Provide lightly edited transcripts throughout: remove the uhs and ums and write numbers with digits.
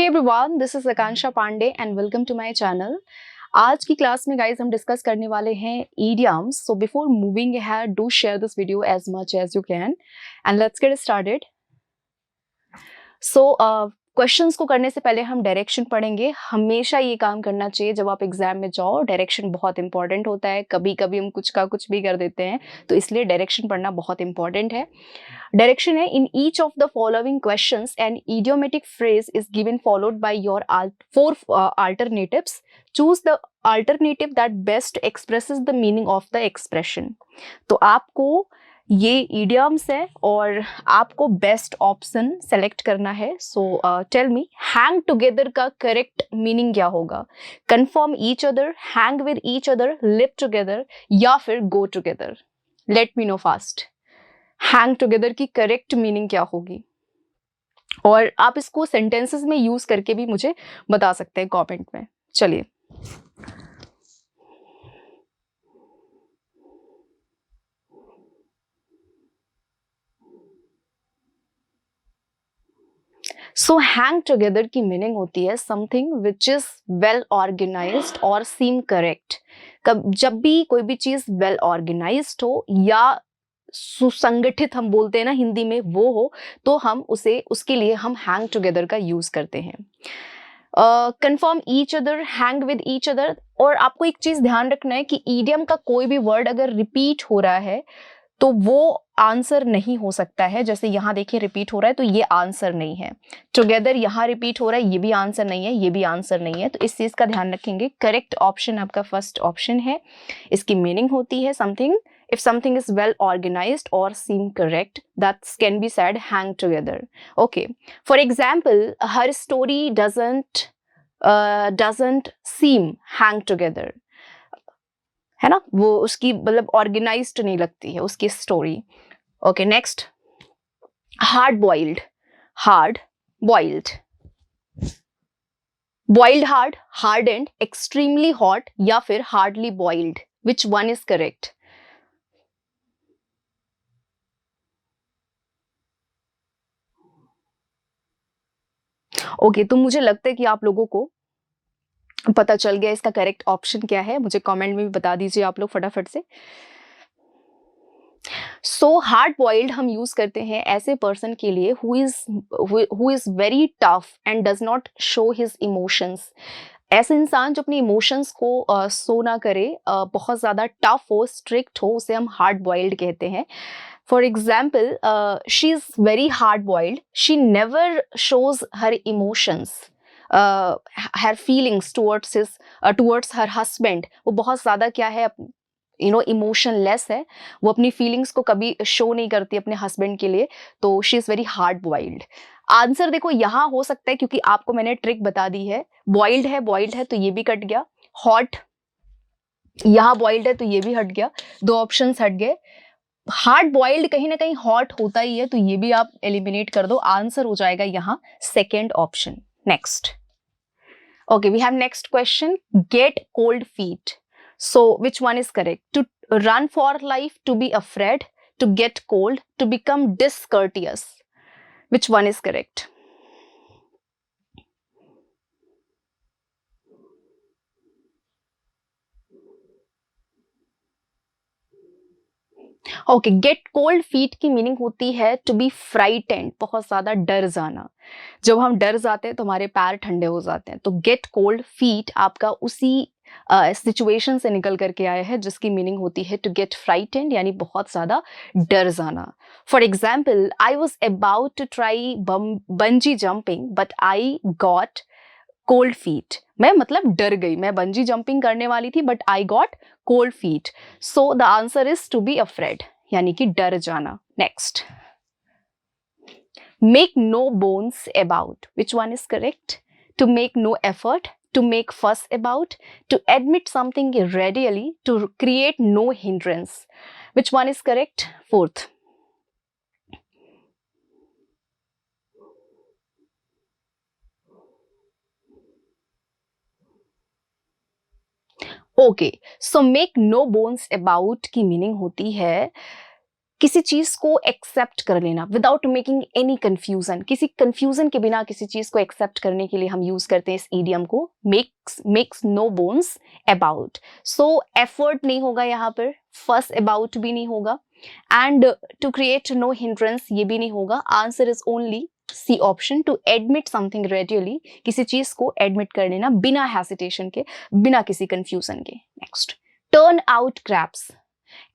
Hey everyone, this is Akansha Pandey and welcome to my channel. आज की class में guys हम discuss करने वाले हैं idioms. So before moving ahead, do share this video as much as you can and let's get started. So questions को करने से पहले हम डायरेक्शन पढ़ेंगे. हमेशा ये काम करना चाहिए जब आप एग्जाम में जाओ. डायरेक्शन बहुत इंपॉर्टेंट होता है. कभी कभी हम कुछ का कुछ भी कर देते हैं, तो इसलिए डायरेक्शन पढ़ना बहुत इंपॉर्टेंट है. डायरेक्शन है in each of the following questions an idiomatic phrase is given followed by your four alternatives. Choose the alternative that best expresses the meaning of the expression. तो आपको ये इडियम्स है और आपको बेस्ट ऑप्शन सेलेक्ट करना है. So tell me, hang together का correct meaning क्या होगा? Confirm each other, hang with each other, live together या फिर go together? Let me know fast. Hang together की करेक्ट मीनिंग क्या होगी? और आप इसको सेंटेंसेस में यूज करके भी मुझे बता सकते हैं कमेंट में. चलिए, सो हैंग टुगेदर की मीनिंग होती है something which is well organised और सीम करेक्ट. जब भी कोई भी चीज वेल ऑर्गेनाइज्ड हो या सुसंगठित हम बोलते हैं ना हिंदी में, वो हो, तो हम उसे उसके लिए हम हैंग टुगेदर का यूज करते हैं. Confirm each other, hang with each other. और आपको एक चीज ध्यान रखना है कि ईडियम का कोई भी वर्ड अगर रिपीट हो रहा है तो वो आंसर नहीं हो सकता है. जैसे यहाँ देखिए रिपीट हो रहा है तो ये आंसर नहीं है. टुगेदर यहाँ रिपीट हो रहा है, ये भी आंसर नहीं है, ये भी आंसर नहीं है. तो इस चीज का ध्यान रखेंगे. करेक्ट ऑप्शन आपका फर्स्ट ऑप्शन है. इसकी मीनिंग होती है something, if something is well organized or seem correct, that can be said hang together. Okay, for example, her story doesn't seem hang together, है ना? वो उसकी मतलब ऑर्गेनाइज्ड नहीं लगती है उसकी story. Okay, next, hard boiled, hard boiled, boiled hard, hard and, extremely hot या फिर hardly boiled. Which one is correct? Okay, तो मुझे लगता है कि आप लोगों को पता चल गया इसका करेक्ट ऑप्शन क्या है. मुझे कमेंट में भी बता दीजिए आप लोग फटाफट से. सो हार्ड बॉइल्ड हम यूज करते हैं ऐसे पर्सन के लिए who is very tough and does not show his emotions. ऐसे इंसान जो अपने इमोशंस को शो ना करे, बहुत ज्यादा टफ हो, स्ट्रिक्ट हो, उसे हम हार्ड बॉइल्ड कहते हैं. For example, she is very hard-boiled. She never shows her emotions, her feelings towards her husband. वो बहुत ज़्यादा क्या है, इमोशनलेस है. वो अपनी फीलिंग्स को कभी शो नहीं करती अपने हस्बैंड के लिए. तो she is very hard boiled. Answer देखो यहाँ हो सकता है, क्योंकि आपको मैंने ट्रिक बता दी है. बॉइल्ड है तो ये भी कट गया. हॉट, यहाँ बॉइल्ड है तो ये भी हट गया. दो ऑप्शंस हट गए. हार्ड बॉइल्ड कहीं ना कहीं हॉट होता ही है, तो ये भी आप एलिमिनेट कर दो. आंसर हो जाएगा यहाँ second option. Next, okay, we have next question. Get cold feet. So which one is correct? To run for life, to be afraid, to get cold, to become discourteous. Which one is correct? Okay, get cold feet की meaning होती है to be frightened, बहुत ज्यादा डर जाना. जब हम डर जाते हैं तो हमारे पैर ठंडे हो जाते हैं. तो गेट कोल्ड फीट आपका उसी सिचुएशन से निकल करके आया है जिसकी मीनिंग होती है टू गेट फ्राइटेंड, यानी बहुत ज्यादा डर जाना. For example, I was about to try bungee jumping but I got cold feet. मैं मतलब डर गई, मैं बंजी जंपिंग करने वाली थी but I got cold feet. So the answer is to be afraid, यानी कि डर जाना. Next, make no bones about. Which one is correct? To make no effort, to make fuss about, to admit something readily, to create no hindrance. Which one is correct? Fourth. Okay, so make no bones about की meaning होती है किसी चीज को accept कर लेना without making any confusion, किसी confusion के बिना किसी चीज को एक्सेप्ट करने के लिए हम यूज करते हैं इस ईडियम को, makes no bones about. So effort नहीं होगा यहाँ पर, फर्स्ट अबाउट भी नहीं होगा, and to create no hindrance ये भी नहीं होगा। Answer is only C option, to admit something readily, किसी चीज को एडमिट कर लेना बिना हेसिटेशन के, बिना किसी कंफ्यूजन के। Next, turn out craps,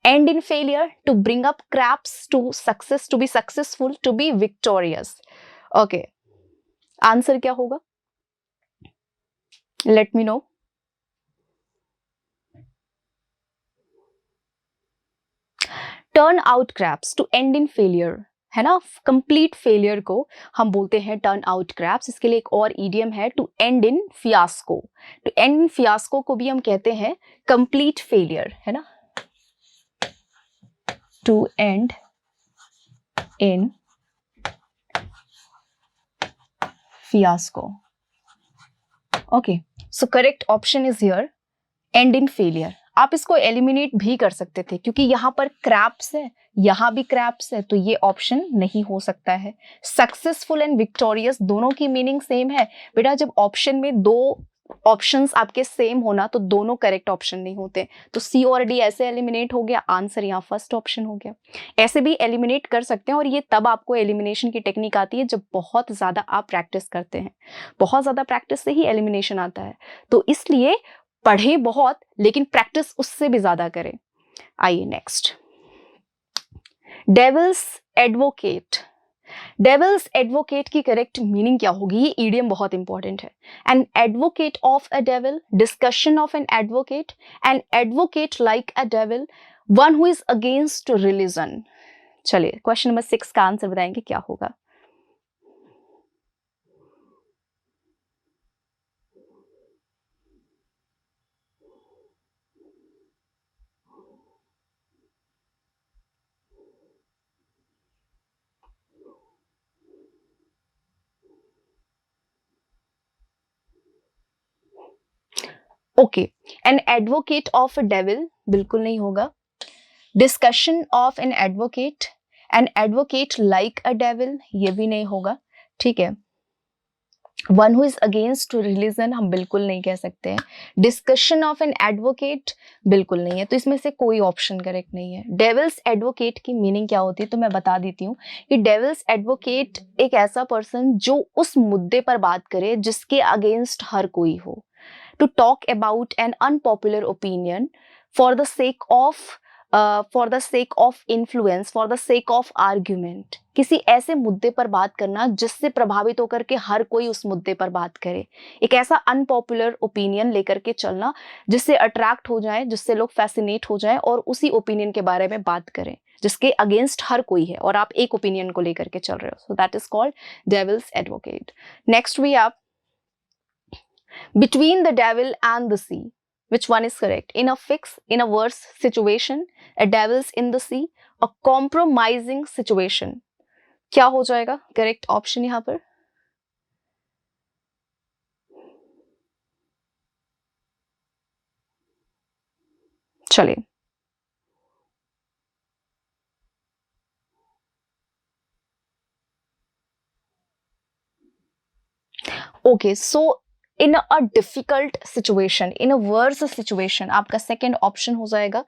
end in failure, to bring up crabs, to success, to be successful, to be victorious. Okay, answer क्या होगा? Let me know. Turn out crabs, to end in failure, है ना, complete failure को हम बोलते हैं turn out craps. इसके लिए एक और ईडियम है, to end in fiasco. To end in fiasco को भी हम कहते हैं कंप्लीट फेलियर, है ना, to end in fiasco. Okay, so correct option is here, end in failure. आप इसको एलिमिनेट भी कर सकते थे क्योंकि यहाँ पर क्रैप्स है, यहाँ भी क्रैप्स है, तो ये ऑप्शन नहीं हो सकता है। सक्सेसफुल एंड विक्टोरियस दोनों की मीनिंग सेम है बेटा। जब ऑप्शन में दो ऑप्शंस आपके सेम होना तो दोनों करेक्ट ऑप्शन नहीं होते, तो सी और डी ऐसे एलिमिनेट हो गया, आंसर यहाँ फर्स्ट ऑप्शन हो गया। ऐसे भी एलिमिनेट कर सकते हैं और ये तब आपको एलिमिनेशन की टेक्निक आती है जब बहुत ज़्यादा आप प्रैक्टिस करते हैं। बहुत ज़्यादा प्रैक्टिस से ही एलिमिनेशन आता है, तो इसलिए पढ़े बहुत लेकिन प्रैक्टिस उससे भी ज़्यादा करें। आइए next, devil's advocate. Devil's advocate की करेक्ट मीनिंग क्या होगी? ये ईडियम बहुत इंपॉर्टेंट है। An advocate of a devil, discussion of an advocate like a devil, one who is against religion. चलिए क्वेश्चन नंबर 6 का आंसर बताएंगे क्या होगा। Okay, an advocate of a devil बिल्कुल नहीं होगा। Discussion of an advocate like a devil ये भी नहीं होगा, ठीक है। One who is against religion हम बिल्कुल नहीं कह सकते हैं। डिस्कशन ऑफ एन एडवोकेट बिल्कुल नहीं है, तो इसमें से कोई ऑप्शन करेक्ट नहीं है। डेविल्स एडवोकेट की मीनिंग क्या होती है तो मैं बता देती हूँ कि डेविल्स एडवोकेट एक ऐसा पर्सन जो उस मुद्दे पर बात करे जिसके अगेंस्ट हर कोई हो। To talk about an unpopular opinion for the sake of influence, for the sake of argument. किसी ऐसे मुद्दे पर बात करना जिससे प्रभावित होकर के हर कोई उस मुद्दे पर बात करे। एक ऐसा अनपॉपुलर ओपिनियन लेकर के चलना जिससे अट्रैक्ट हो जाए, जिससे लोग फैसिनेट हो जाए और उसी ओपिनियन के बारे में बात करें जिसके अगेंस्ट हर कोई है और आप एक ओपिनियन को लेकर के चल रहे हो। So that is called devil's advocate. Next we have between the devil and the sea. Which one is correct? In a worse situation, a devil's in the sea, a compromising situation. क्या हो जाएगा correct option यहां पर? चलिए, okay, so in a difficult situation, in a verse situation, आपका second option हो जाएगा।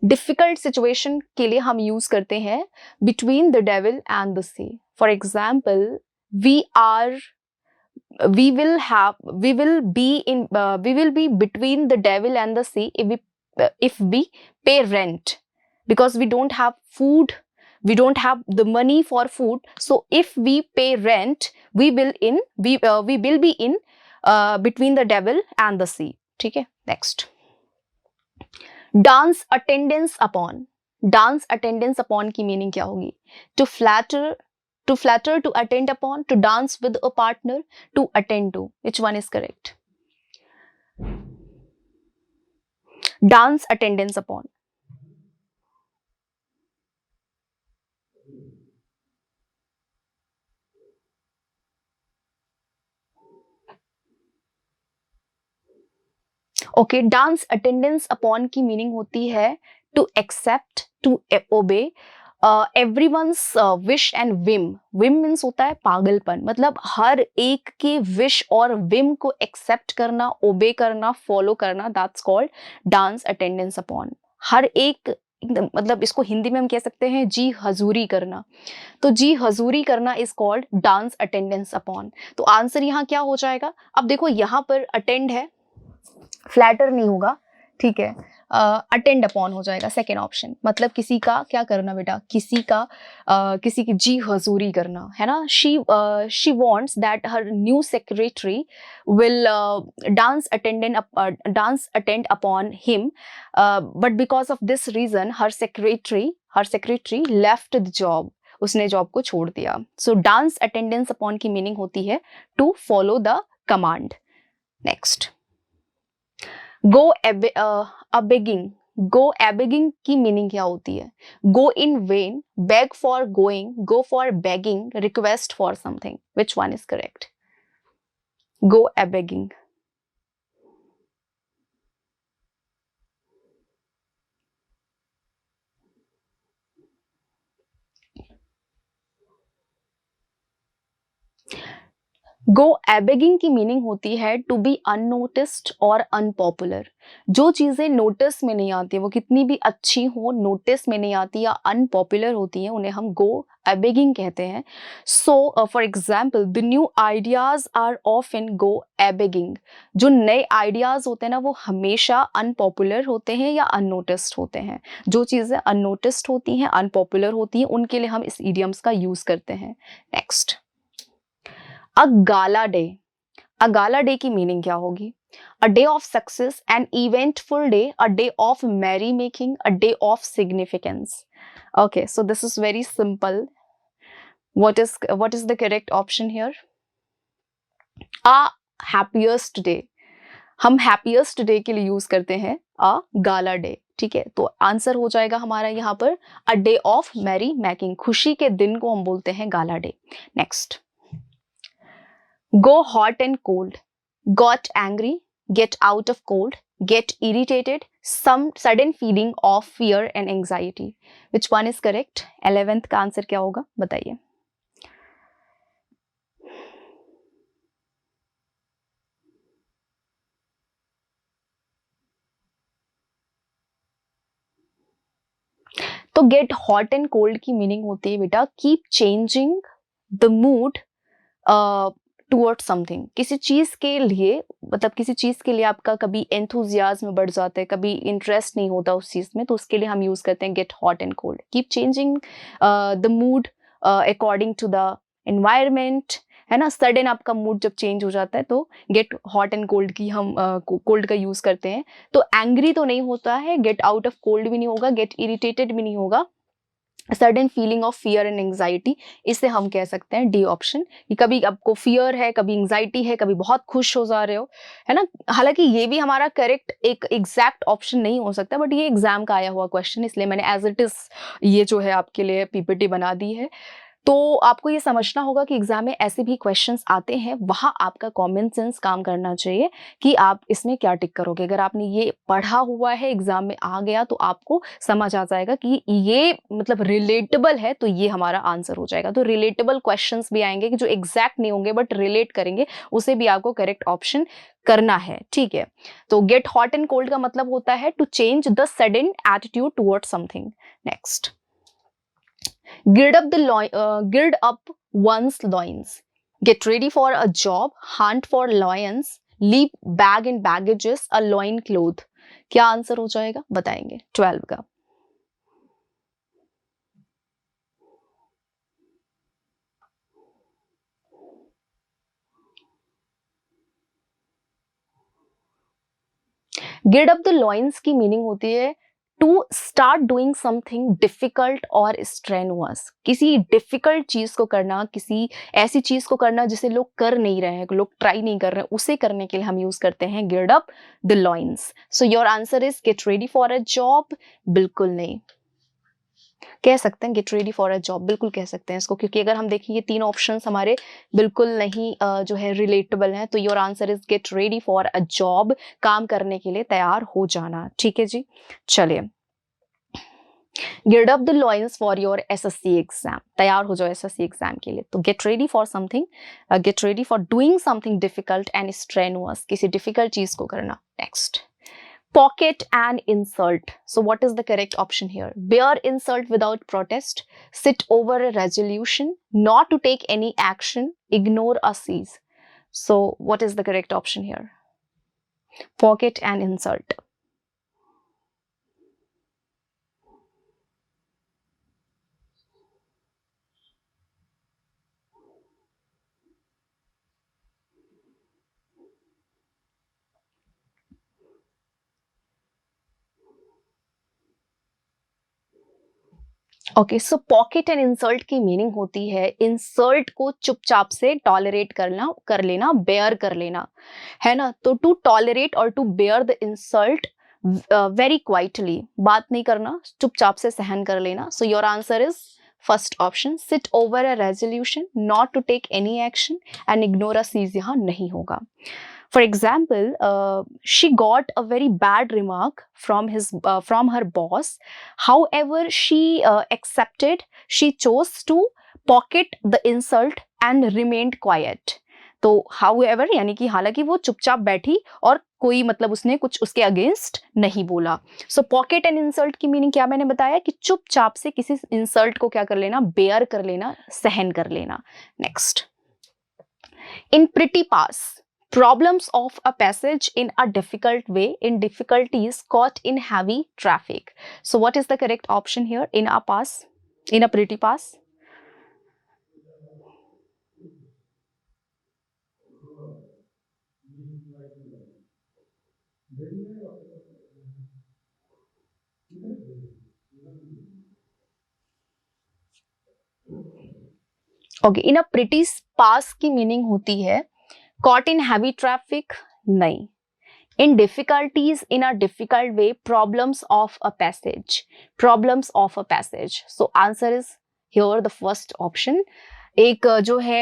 Difficult situation के लिए हम यूज करते हैं between the devil and the sea. For example, we will be between the devil and the sea if we pay rent, because we don't have food, we don't have the money for food. So if we pay rent, we will be in between the devil and the sea, ठीक है। Next, dance attendance upon. Dance attendance upon की meaning क्या होगी? To flatter, to attend upon, to dance with a partner, to attend to. Which one is correct? Dance attendance upon. Okay, dance attendance upon की meaning होती है to accept, to obey, everyone's wish and Vim, Vim means होता है पागलपन, मतलब हर एक के wish और विम को एक्सेप्ट करना, ओबे करना, फॉलो करना, that's called dance attendance upon. हर एक मतलब इसको हिंदी में हम कह सकते हैं जी हजूरी करना, तो जी हजूरी करना is called dance attendance upon. तो आंसर यहाँ क्या हो जाएगा, अब देखो यहाँ पर अटेंड है, फ्लैटर नहीं होगा, ठीक है, अटेंड अपॉन हो जाएगा सेकेंड ऑप्शन, मतलब किसी का क्या करना बेटा, किसी की जी हजूरी करना, है ना। She wants that her new secretary will dance attend upon him, but because of this reason her secretary left the job, उसने जॉब को छोड़ दिया। सो डांस अटेंडेंस अपॉन की मीनिंग होती है to follow the command. Next, go abegging, go abegging की meaning क्या होती है, go in vain, beg for going, go for begging, request for something, which one is correct, go abegging. गो एबेगिंग की meaning होती है टू बी अननोटिस्ड और unpopular. जो चीजें नोटिस में नहीं आती, वो कितनी भी अच्छी हो, नोटिस में नहीं आती या अनपॉपुलर होती हैं, उन्हें हम गो एबेगिंग कहते हैं। So for example, the new ideas are often go abegging. जो नए आइडियाज होते हैं ना, वो हमेशा अनपॉपुलर होते हैं या अननोटिस्ड होते हैं। जो चीजें अननोटिस्ड होती हैं, अनपॉपुलर होती हैं, उनके लिए हम इस इडियम्स का यूज करते हैं। Next, a gala day, a gala day की मीनिंग क्या होगी, a day of success, an eventful day, a day of merry making, a day of significance. Okay, so this is very simple, what is the correct option here, a happiest day। हम happiest day के लिए use करते हैं अ gala day, ठीक है। तो answer हो जाएगा हमारा यहाँ पर a day of merry making, खुशी के दिन को हम बोलते हैं gala day. Next, go hot and cold, got angry, get out of cold, get irritated, some sudden feeling of fear and anxiety, which one is correct, 11th का answer क्या होगा बताइए। तो गेट हॉट एंड कोल्ड की meaning होती है बेटा keep changing the mood towards something. किसी चीज के लिए, मतलब किसी चीज के लिए आपका कभी एंथुजियाज्म बढ़ जाता है, कभी इंटरेस्ट नहीं होता उस चीज में, तो उसके लिए हम यूज करते हैं get hot and cold. Keep changing the mood according to the environment, है ना। सडन आपका मूड जब चेंज हो जाता है तो गेट हॉट एंड कोल्ड की हम कोल्ड का यूज करते हैं। तो एंग्री तो नहीं होता है, गेट आउट ऑफ कोल्ड भी नहीं होगा, गेट इरिटेटेड भी नहीं होगा, sudden feeling of fear and anxiety, इसे हम कह सकते हैं डी ऑप्शन। कि कभी आपको फियर है, कभी एंग्जाइटी है, कभी बहुत खुश हो जा रहे हो, है ना। हालांकि ये भी हमारा करेक्ट एक एग्जैक्ट ऑप्शन नहीं हो सकता, बट ये एग्जाम का आया हुआ क्वेश्चन, इसलिए मैंने एज इट इज ये जो है आपके लिए पीपीटी बना दी है। तो आपको ये समझना होगा कि एग्जाम में ऐसे भी क्वेश्चंस आते हैं, वहां आपका कॉमन सेंस काम करना चाहिए कि आप इसमें क्या टिक करोगे। अगर आपने ये पढ़ा हुआ है, एग्जाम में आ गया, तो आपको समझ आ जाएगा कि ये मतलब रिलेटेबल है, तो ये हमारा आंसर हो जाएगा। तो रिलेटेबल क्वेश्चंस भी आएंगे कि जो एग्जैक्ट नहीं होंगे बट रिलेट करेंगे, उसे भी आपको करेक्ट ऑप्शन करना है, ठीक है। तो गेट हॉट एंड कोल्ड का मतलब होता है to change the sudden attitude towards something. Next, gird up one's loins, get ready for a job, hunt for lions, leave bag and baggages, a loin cloth। क्या answer हो जाएगा बताएंगे 12 का। Gird up the loins की meaning होती है to start doing something difficult और strenuous. किसी डिफिकल्ट चीज को करना, किसी ऐसी चीज को करना जिसे लोग कर नहीं रहे हैं, लोग ट्राई नहीं कर रहे हैं, उसे करने के लिए हम यूज करते हैं gird up the loins. So your answer is get ready for a job, बिल्कुल नहीं। कह सकते हैं get ready for a job, बिल्कुल कह सकते हैं इसको, क्योंकि अगर हम देखें ये तीन ऑप्शंस हमारे बिल्कुल नहीं जो है रिलेटेबल हैं। तो your answer is get ready for a job, काम करने के लिए तैयार हो जाना, ठीक है जी। चलिए, gird up the loins for your SSC exam, तैयार हो जाओ एसएससी एग्जाम के लिए। तो get ready for something, get ready for doing something difficult and strenuous, किसी डिफिकल्ट चीज को करना। नेक्स्ट, pocket and insult. So what is the correct option here? Bear insult without protest, sit over a resolution, not to take any action, ignore or cease. So what is the correct option here? Pocket and insult. Okay, so pocket and insult की meaning होती है insult को चुपचाप से tolerate करना, कर लेना, bear कर लेना, है ना। तो टू टॉलरेट और to bear the insult very quietly, बात नहीं करना, चुपचाप से सहन कर लेना। So your answer is first option, sit over a resolution, not to take any action and ignore a cease यहाँ नहीं होगा। For example, she got a very bad remark from her boss. However, she accepted. She chose to pocket the insult and remained quiet. तो however यानी कि हालांकि वो चुपचाप बैठी और कोई मतलब उसने कुछ उसके अगेंस्ट नहीं बोला। सो पॉकेट एंड इंसल्ट की मीनिंग क्या मैंने बताया कि चुपचाप से किसी इंसल्ट को क्या कर लेना, बेयर कर लेना, सहन कर लेना। Next, in pretty pass, problems of a passage in a difficult way, in difficulties caught in heavy traffic. So what is the correct option here? In a pass, in a pretty pass. Okay, in a pretty pass की meaning होती है caught in heavy traffic, नहीं। In difficulties, in a difficult way, problems of a passage, problems of a passage. So answer is here the first option. एक जो है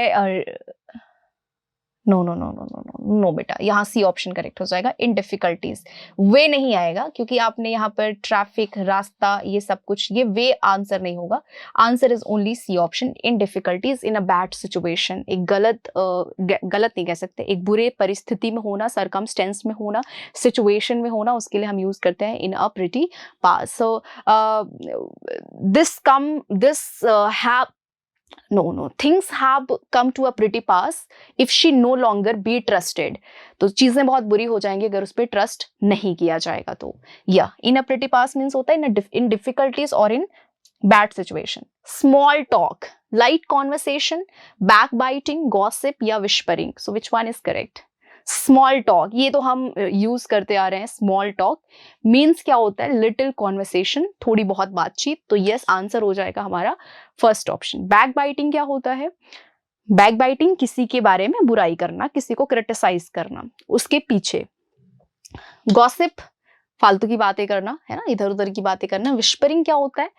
no no no no no no no बेटा, यहाँ C option correct हो जाएगा। इन difficulties, वे नहीं आएगा क्योंकि आपने यहाँ पर ट्रैफिक, रास्ता, ये सब कुछ, ये वे आंसर नहीं होगा। Answer is only C option, in difficulties, in a bad situation. एक गलत नहीं कह सकते, एक बुरे परिस्थिति में होना, सरकमस्टेंस में होना, सिचुएशन में होना, उसके लिए हम यूज करते हैं in a pretty pass. So this have no, things have come to a pretty pass if she no longer be trusted. तो चीजें बहुत बुरी हो जाएंगी अगर उस पर ट्रस्ट नहीं किया जाएगा। तो या इन अ प्रिटी पास मीन्स होता है इन डिफिकल्टीज और in bad situation. Small talk, light conversation, backbiting, gossip या whispering. So which one is correct? Small talk, ये तो हम यूज करते आ रहे हैं। स्मॉल टॉक मीन्स क्या होता है? लिटिल कॉन्वर्सेशन, थोड़ी बहुत बातचीत। तो यस, आंसर हो जाएगा हमारा फर्स्ट ऑप्शन। बैक बाइटिंग क्या होता है? बैक बाइटिंग किसी के बारे में बुराई करना, किसी को क्रिटिसाइज करना, उसके पीछे। गॉसिप फालतू की बातें करना, है ना, इधर उधर की बातें करना। विस्परिंग क्या होता है?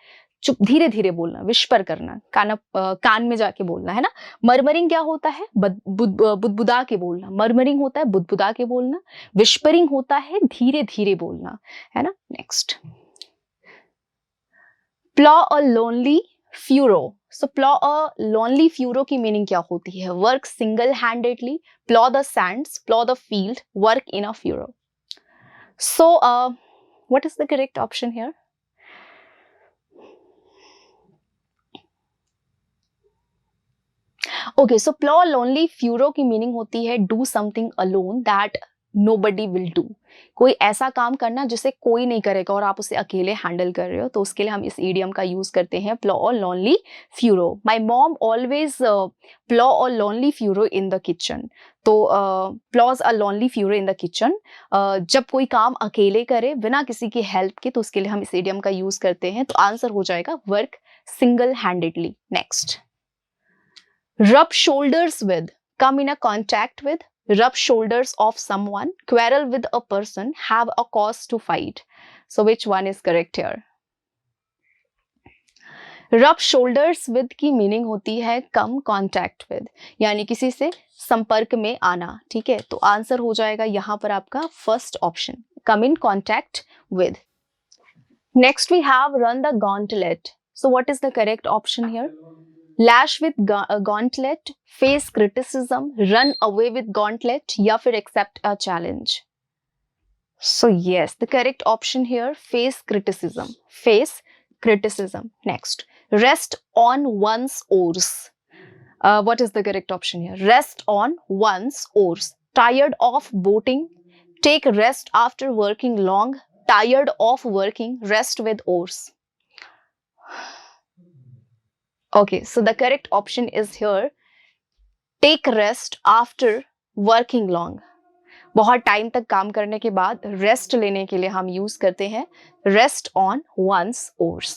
चुप, धीरे धीरे बोलना, विस्पर करना, कान में जाके बोलना, है ना। मर्मरिंग क्या होता है? बुदबुदा के बोलना। मर्मरिंग होता है बुदबुदा के बोलना। विस्परिंग होता है धीरे धीरे बोलना, है ना। Next, plough a lonely furrow. So plough a lonely furrow की मीनिंग क्या होती है? Work single handedly, plough the Sands, plough the field, work in a furrow. So what is the correct option here? Okay, so plough lonely furrow की meaning होती है do something alone that nobody will do. कोई ऐसा काम करना जिसे कोई नहीं करेगा और आप उसे अकेले हैंडल कर रहे हो, तो उसके लिए हम इस इडियम का यूज करते हैं, plough lonely furrow. My mom always plough a lonely furrow in the kitchen. तो ploughs a lonely furrow in the kitchen, जब कोई काम अकेले करे बिना किसी की हेल्प के, तो उसके लिए हम इस इडियम का यूज करते हैं। तो आंसर हो जाएगा work single handedly. Next, rub shoulders with, come in a contact with, rub shoulders of someone, quarrel with a person, have a cause to fight. So which one is correct here? rub shoulders with की meaning होती है come contact with, यानी किसी से संपर्क में आना, ठीक है। तो आंसर हो जाएगा यहाँ पर आपका first option, come in contact with. Next we have run the gauntlet. So what is the correct option here? Lash with gauntlet, face criticism, run away with gauntlet, या फिर accept a challenge. So yes, the correct option here, face criticism. Face criticism. Next, rest on one's oars. What is the correct option here? Rest on one's oars. Tired of boating, take rest after working long. Tired of working, rest with oars. Okay, so the correct option is here, take rest after working long. बहुत time तक काम करने के बाद rest लेने के लिए हम यूज करते हैं rest on one's oars.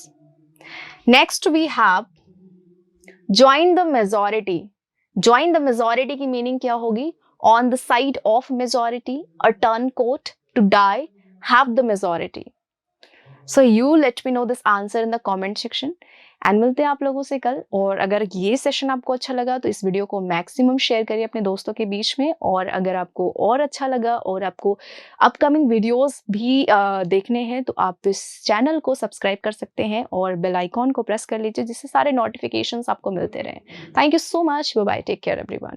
Next we have join the majority. Join the majority की मीनिंग क्या होगी? On the side of majority, a turncoat, to die, have the majority. So you let me know this answer in the comment section and मिलते हैं आप लोगों से कल. और अगर ये सेशन आपको अच्छा लगा तो इस वीडियो को मैक्सिमम शेयर करिए अपने दोस्तों के बीच में. और अगर आपको और अच्छा लगा और आपको अपकमिंग वीडियोस भी देखने हैं तो आप इस चैनल को सब्सक्राइब कर सकते हैं और बेल आइकॉन को प्रेस कर लीजिए जिससे सारे नोटिफिकेशंस आपको मिलते रहें. Thank you so much. Bye bye. Take care everyone.